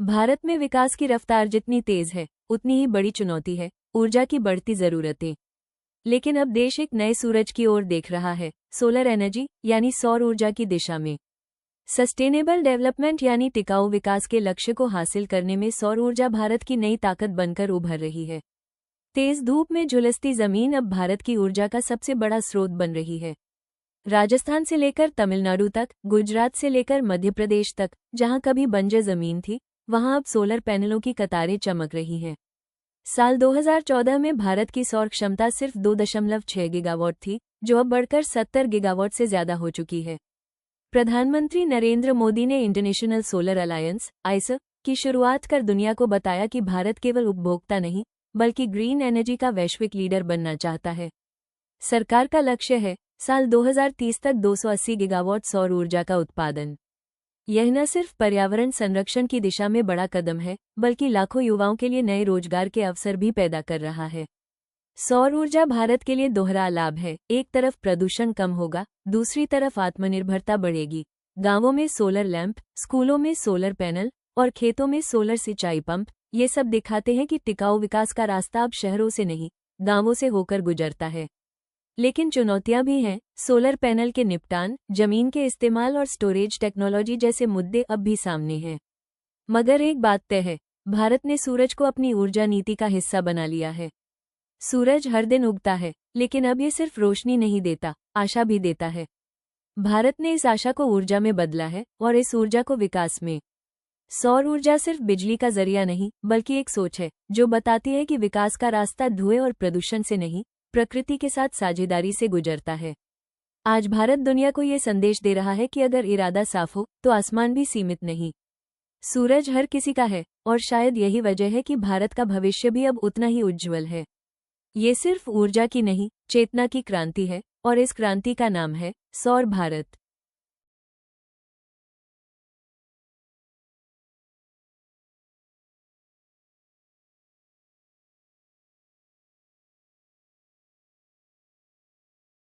भारत में विकास की रफ्तार जितनी तेज है, उतनी ही बड़ी चुनौती है ऊर्जा की बढ़ती जरूरतें। लेकिन अब देश एक नए सूरज की ओर देख रहा है, सोलर एनर्जी यानी सौर ऊर्जा की दिशा में। सस्टेनेबल डेवलपमेंट यानी टिकाऊ विकास के लक्ष्य को हासिल करने में सौर ऊर्जा भारत की नई ताकत बनकर उभर रही है। तेज धूप में झुलसती जमीन अब भारत की ऊर्जा का सबसे बड़ा स्रोत बन रही है। राजस्थान से लेकर तमिलनाडु तक, गुजरात से लेकर मध्य प्रदेश तक, जहां कभी बंजर जमीन थी, वहां अब सोलर पैनलों की कतारें चमक रही हैं। साल 2014 में भारत की सौर क्षमता सिर्फ 2.6 गीगावाट थी, जो अब बढ़कर 70 गीगावाट से ज्यादा हो चुकी है। प्रधानमंत्री नरेंद्र मोदी ने इंटरनेशनल सोलर अलायंस (आईएसए) की शुरुआत कर दुनिया को बताया कि भारत केवल उपभोक्ता नहीं, बल्कि ग्रीन एनर्जी का वैश्विक लीडर बनना चाहता है। सरकार का लक्ष्य है साल 2030 तक 280 गीगावाट सौर ऊर्जा का उत्पादन। यह न सिर्फ पर्यावरण संरक्षण की दिशा में बड़ा कदम है, बल्कि लाखों युवाओं के लिए नए रोजगार के अवसर भी पैदा कर रहा है। सौर ऊर्जा भारत के लिए दोहरा लाभ है, एक तरफ प्रदूषण कम होगा, दूसरी तरफ आत्मनिर्भरता बढ़ेगी। गांवों में सोलर लैंप, स्कूलों में सोलर पैनल और खेतों में सोलर सिंचाई पंप, ये सब दिखाते हैं कि टिकाऊ विकास का रास्ता अब शहरों से नहीं, गांवों से होकर गुजरता है। लेकिन चुनौतियां भी हैं, सोलर पैनल के निपटान, जमीन के इस्तेमाल और स्टोरेज टेक्नोलॉजी जैसे मुद्दे अब भी सामने हैं। मगर एक बात तय है, भारत ने सूरज को अपनी ऊर्जा नीति का हिस्सा बना लिया है। सूरज हर दिन उगता है, लेकिन अब ये सिर्फ रोशनी नहीं देता, आशा भी देता है। भारत ने इस आशा को ऊर्जा में बदला है और इस ऊर्जा को विकास में। सौर ऊर्जा सिर्फ बिजली का जरिया नहीं, बल्कि एक सोच है जो बताती है कि विकास का रास्ता धुएं और प्रदूषण से नहीं, प्रकृति के साथ साझेदारी से गुजरता है। आज भारत दुनिया को ये संदेश दे रहा है कि अगर इरादा साफ हो तो आसमान भी सीमित नहीं। सूरज हर किसी का है, और शायद यही वजह है कि भारत का भविष्य भी अब उतना ही उज्जवल है। ये सिर्फ ऊर्जा की नहीं, चेतना की क्रांति है, और इस क्रांति का नाम है सौर भारत।